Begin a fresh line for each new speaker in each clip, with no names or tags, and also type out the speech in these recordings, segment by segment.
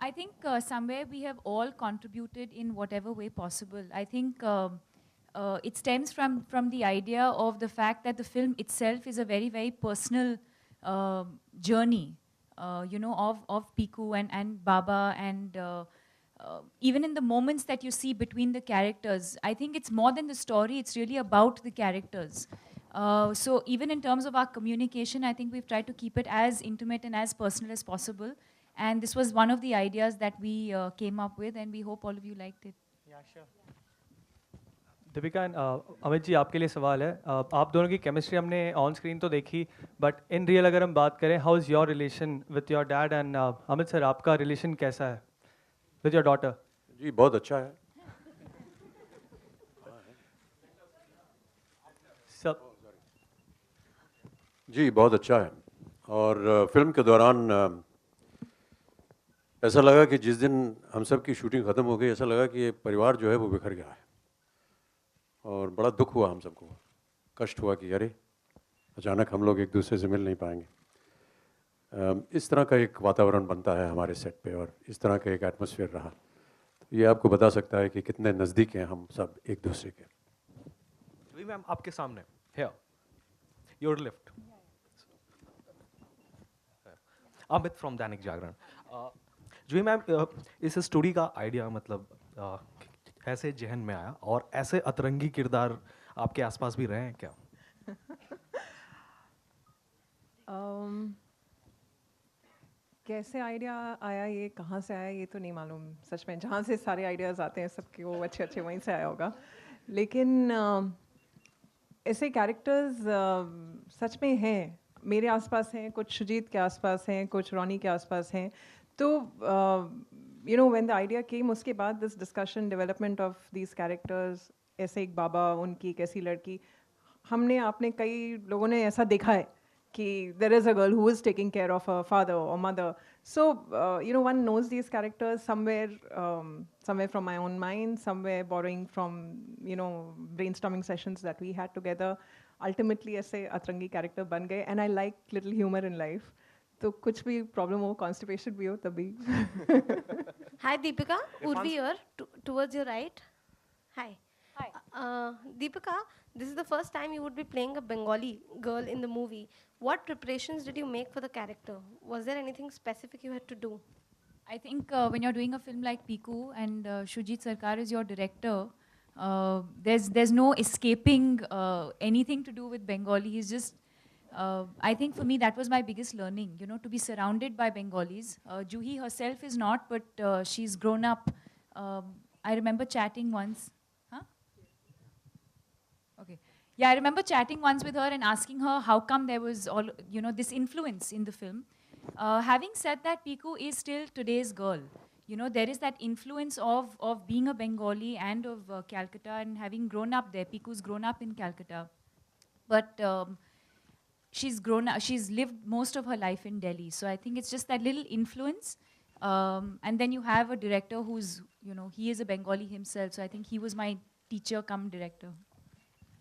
I think somewhere we have all contributed in whatever way possible. I think it stems from the idea of the fact that the film itself is a very, very personal journey, of Piku and Baba and even in the moments that you see between the characters. I think it's more than the story, it's really about the characters. So even in terms of our communication, I think we've tried to keep it as intimate and as personal as possible. And this was one of the ideas that we came up with, and we hope all of you liked it.
Deepika and Amit ji, आपके लिए सवाल है। आप दोनों की chemistry हमने on screen तो देखी, बट इन रियल अगर हम बात करें, how is your relation with your dad? And Amit sir, आपका रिलेशन कैसा है विथ योर डॉटर?
जी बहुत अच्छा है।
सब
जी बहुत अच्छा है। और फिल्म के दौरान ऐसा लगा कि जिस दिन हम सब की शूटिंग ख़त्म हो गई, ऐसा लगा कि ये परिवार जो है वो बिखर गया है, और बड़ा दुख हुआ हम सबको, कष्ट हुआ कि अरे अचानक हम लोग एक दूसरे से मिल नहीं पाएंगे। इस तरह का एक वातावरण बनता है हमारे सेट पे, और इस तरह का एक एटमॉस्फेयर रहा, तो ये आपको बता सकता है कि कितने नज़दीक हैं हम सब एक दूसरे के।
जी मैम, आपके सामने here your left, Amit from Dainik Jagran. Ji ma'am, इस स्टोरी का आइडिया मतलब ऐसे जहन में आया, और ऐसे अतरंगी किरदार आपके आसपास भी रहे हैं क्या?
कैसे आइडिया आया, ये कहाँ से आया, ये तो नहीं मालूम सच में। जहाँ से सारे आइडियाज़ आते हैं सबके, वो अच्छे अच्छे वहीं से आया होगा। लेकिन ऐसे कैरेक्टर्स सच में हैं, मेरे आसपास हैं, कुछ शुजीत के आसपास हैं, कुछ रॉनी के आसपास हैं। तो व्हेन द आइडिया केम, उसके बाद this discussion, development of these characters, ऐसे एक बाबा, उनकी एक ऐसी लड़की, हमने आपने कई लोगों ने ऐसा देखा है कि there is a girl who is taking care of her father or mother. So, one knows these characters somewhere from my own mind, somewhere borrowing from, brainstorming sessions that we had together. Ultimately, ऐसे अतरंगी character बन गए, and I like little humor in life. तो कुछ भी problem हो, constipation भी हो, तभी.
Hi Deepika, Urvi here, towards your right. Hi.
Hi.
Deepika, this is the first time you would be playing a Bengali girl in the movie. What preparations did you make for the character? Was there anything specific you had to do?
I think when you're doing a film like Piku and Shujit Sarkar is your director, there's no escaping anything to do with Bengali. He's just, I think for me that was my biggest learning, to be surrounded by Bengalis. Juhi herself is not, but she's grown up. I remember chatting once. Huh? Okay. Yeah, I remember chatting once with her and asking her how come there was all, this influence in the film. Having said that, Piku is still today's girl. There is that influence of being a Bengali and of Calcutta, and having grown up there. Piku's grown up in Calcutta. But she's lived most of her life in Delhi. So I think it's just that little influence. And then you have a director who's, he is a Bengali himself. So I think he was my teacher come director.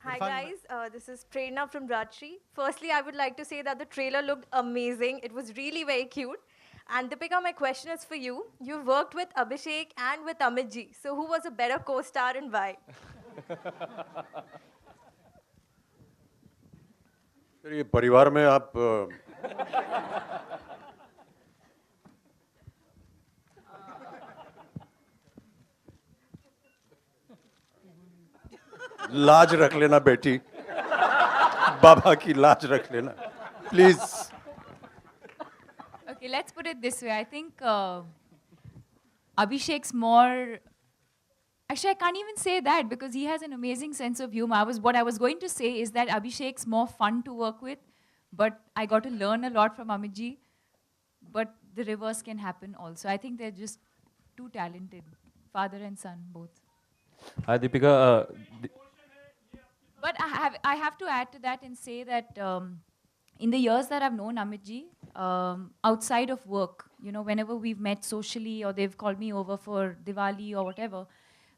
Hi guys, this is Prerna from Rajshri. Firstly, I would like to say that the trailer looked amazing. It was really very cute. And Deepika, my question is for you. You've worked with Abhishek and with Amit ji. So who was a better co-star and why?
फिर ये परिवार में आप लाज रख लेना बेटी, बाबा की लाज रख लेना, please.
Okay, let's put it this way. I think Abhishek's more. Actually, I can't even say that because he has an amazing sense of humor. What I was going to say is that Abhishek's more fun to work with, but I got to learn a lot from Amit ji. But the reverse can happen also. I think they're just too talented, father and son both.
Hi Deepika.
But I have to add to that and say that in the years that I've known Amit ji, outside of work, whenever we've met socially or they've called me over for Diwali or whatever,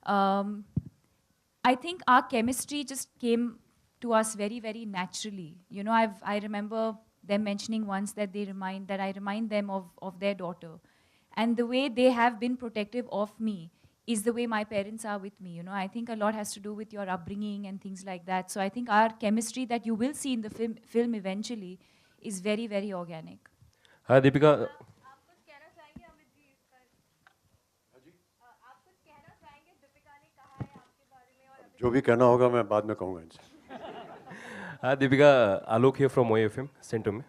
I think our chemistry just came to us very, very naturally. I remember them mentioning once that I remind them of their daughter. and the way they have been protective of me is the way my parents are with me. You know, I think a lot has to do with your upbringing and things like that. So I think our chemistry that you will see in the film eventually is very, very organic.
हाँ दीपिका,
आप कुछ कहना चाहेंगे अमित जी इस पर? आप कुछ कहना चाहेंगे? दीपिका ने कहा है आपके बारे में और
जो भी कहना होगा मैं बाद में कहूँगा इनसे।
हाँ दीपिका, आलोक हियर फ्रॉम OFM सेंटर में।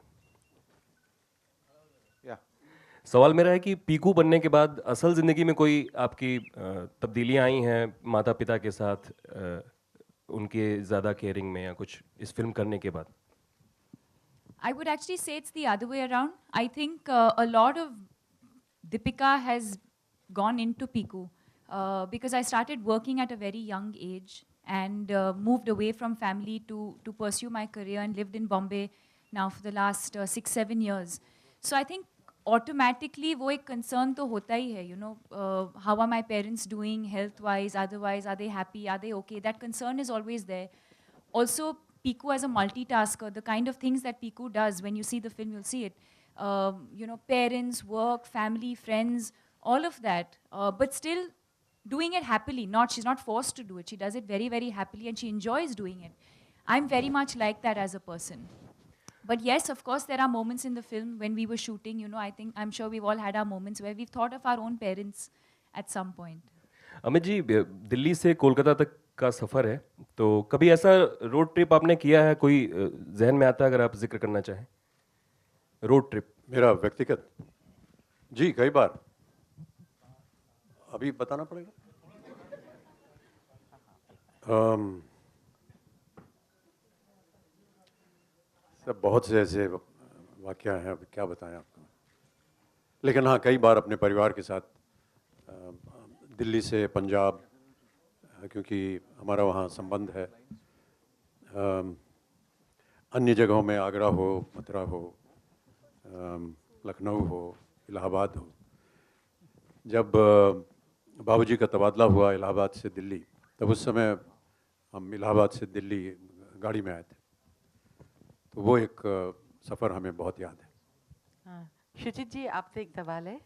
सवाल मेरा है कि पीकू बनने के बाद असल ज़िंदगी में कोई आपकी तब्दीलियाँ आई हैं माता पिता के साथ, उनके ज़्यादा केयरिंग में या कुछ इस फिल्म करने के बाद?
I would actually say it's the other way around. I think a lot of Deepika has gone into Piku because I started working at a very young age and moved away from family to pursue my career and lived in Bombay now for the last 6-7 years. So I think automatically वो एक concern तो होता ही है, you know, how are my parents doing health-wise, otherwise, are they happy, are they okay? That concern is always there. Also, Piku as a multitasker, the kind of things that Piku does, when you see the film, you'll see it. You know, parents, work, family, friends, all of that. But still doing it happily. She's not forced to do it. She does it very, very happily and she enjoys doing it. I'm very much like that as a person. But yes, of course, there are moments in the film when we were shooting, you know, I'm sure we've all had our moments where we've thought of our own parents at some point.
Amit ji, Delhi से कोलकाता तक का सफ़र है, तो कभी ऐसा road trip आपने किया है? कोई जहन में आता है अगर आप जिक्र करना चाहें? रोड ट्रिप
मेरा व्यक्तिगत जी कई बार, अभी बताना पड़ेगा। सब बहुत से ऐसे वाक़या हैं, अब क्या बताएं आपको। लेकिन हाँ, कई बार अपने परिवार के साथ दिल्ली से पंजाब, क्योंकि हमारा वहाँ संबंध है, अन्य जगहों में आगरा हो, मथुरा हो, लखनऊ हो, इलाहाबाद हो। जब बाबूजी का तबादला हुआ इलाहाबाद से दिल्ली, तब उस समय हम इलाहाबाद से दिल्ली गाड़ी में आए थे, तो वो एक सफ़र हमें बहुत याद है।
हाँ, शुचित जी, आपसे एक सवाल है।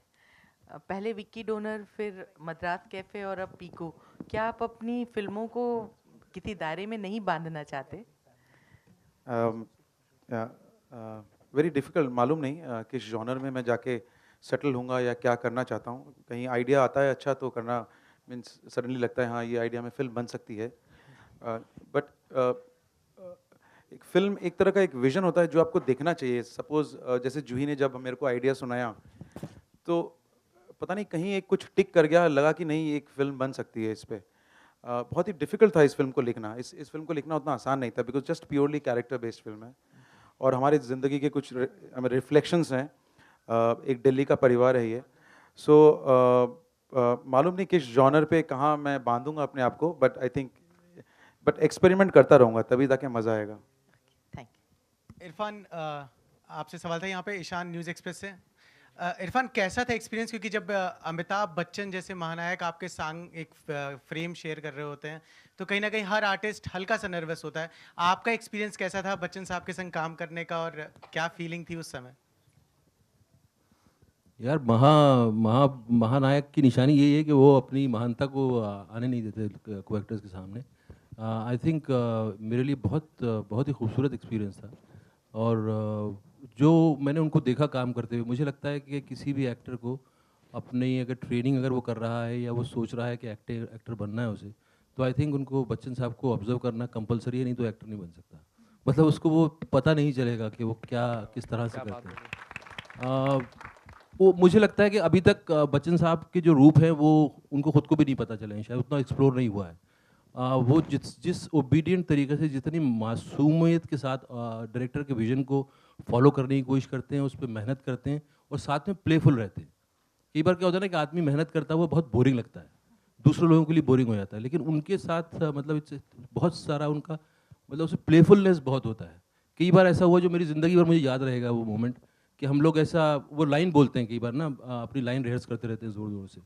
पहले विक्की डोनर, फिर मद्रास कैफ़े और अब पीकू, क्या आप अपनी फिल्मों को किसी दायरे में नहीं बांधना चाहते?
वेरी डिफ़िकल्ट, मालूम नहीं किस जॉनर में मैं जाके सेटल होऊंगा या क्या करना चाहता हूँ। कहीं आइडिया आता है अच्छा तो करना, मीन्स सडनली लगता है हाँ ये आइडिया में फिल्म बन सकती है। बट एक फिल्म एक तरह का एक विजन होता है जो आपको देखना चाहिए। सपोज़ जैसे जूही ने जब मेरे को आइडिया सुनाया तो पता नहीं कहीं एक कुछ टिक कर गया, लगा कि नहीं एक फ़िल्म बन सकती है इस पे। बहुत ही डिफ़िकल्ट था इस फिल्म को लिखना। इस फिल्म को लिखना उतना आसान नहीं था, because just purely character based film है और हमारी ज़िंदगी के कुछ रिफ्लेक्शंस हैं। एक दिल्ली का परिवार है ये। सो मालूम नहीं किस जॉनर पे कहाँ मैं बांधूंगा अपने आप को, बट आई थिंक एक्सपेरिमेंट करता रहूँगा तभी जाके मज़ा आएगा।
Thank you.
इरफान, आपसे सवाल था यहाँ पे, ईशान न्यूज़ एक्सप्रेस से। इरफान, कैसा था एक्सपीरियंस, क्योंकि जब अमिताभ बच्चन जैसे महानायक आपके संग एक फ्रेम शेयर कर रहे होते हैं तो कहीं ना कहीं हर आर्टिस्ट हल्का सा नर्वस होता है। आपका एक्सपीरियंस कैसा था बच्चन साहब के संग काम करने का और क्या फीलिंग थी उस समय?
यार महानायक की निशानी यही है कि वो अपनी महानता को आने नहीं देते को एक्टर्स के सामने। आई थिंक मेरे लिए बहुत ही खूबसूरत एक्सपीरियंस था और जो मैंने उनको देखा काम करते हुए, मुझे लगता है कि किसी भी एक्टर को अपनी अगर ट्रेनिंग अगर वो कर रहा है या वो सोच रहा है कि एक्टर बनना है उसे, तो आई थिंक उनको बच्चन साहब को ऑब्जर्व करना कंपलसरी है, नहीं तो एक्टर नहीं बन सकता। मतलब उसको वो पता नहीं चलेगा कि वो किस तरह से करते हैं। वो मुझे लगता है कि अभी तक बच्चन साहब के जो रूप हैं वो उनको खुद को भी नहीं पता चले, शायद उतना एक्सप्लोर नहीं हुआ है। वो जिस ओबीडियंट तरीके से, जितनी मासूमियत के साथ डायरेक्टर के विजन को फॉलो करने की कोशिश करते हैं, उस पर मेहनत करते हैं और साथ में प्लेफुल रहते हैं। कई बार क्या होता है ना कि आदमी मेहनत करता है वो बहुत बोरिंग लगता है, दूसरे लोगों के लिए बोरिंग हो जाता है, लेकिन उनके साथ मतलब बहुत सारा उनका मतलब उससे प्लेफुलनेस बहुत होता है। कई बार ऐसा हुआ जो मेरी ज़िंदगी भर मुझे याद रहेगा वो मोमेंट, कि हम लोग ऐसा वो लाइन बोलते हैं कई बार ना, अपनी लाइन रिहर्स करते रहते हैं ज़ोर ज़ोर से,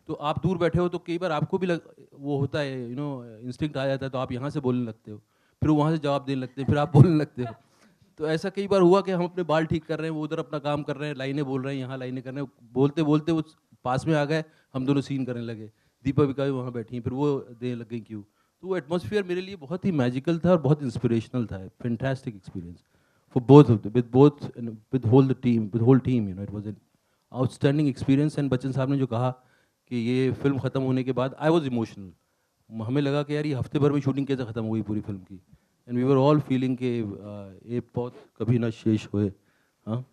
तो आप दूर बैठे हो तो कई बार आपको भी वो होता है, इंस्टिंक्ट आ जाता है, तो आप यहाँ से बोलने लगते हो, फिर वहाँ से जवाब देने लगते हैं, फिर आप बोलने लगते हो। तो ऐसा कई बार हुआ कि हम अपने बाल ठीक कर रहे हैं, वो उधर अपना काम कर रहे हैं, लाइनें बोल रहे हैं, यहाँ लाइनें कर रहे हैं, बोलते बोलते वो पास में आ गए, हम दोनों सीन करने लगे। दीपिका भी वहाँ बैठी हैं, फिर वो देने लग गई क्यों। तो वो एटमॉस्फेयर मेरे लिए बहुत ही मैजिकल था और बहुत इंस्पिरेशनल था, fantastic experience for both with whole team, you know, it was an outstanding experience. And Bachchan साहब ने जो कहा कि ये फिल्म ख़त्म होने के बाद आई वॉज इमोशनल, हमें लगा कि यार ये हफ्ते भर में शूटिंग कैसे ख़त्म हुई पूरी फिल्म की। And we were all feeling कि ये बहुत कभी ना शेष होए। हाँ,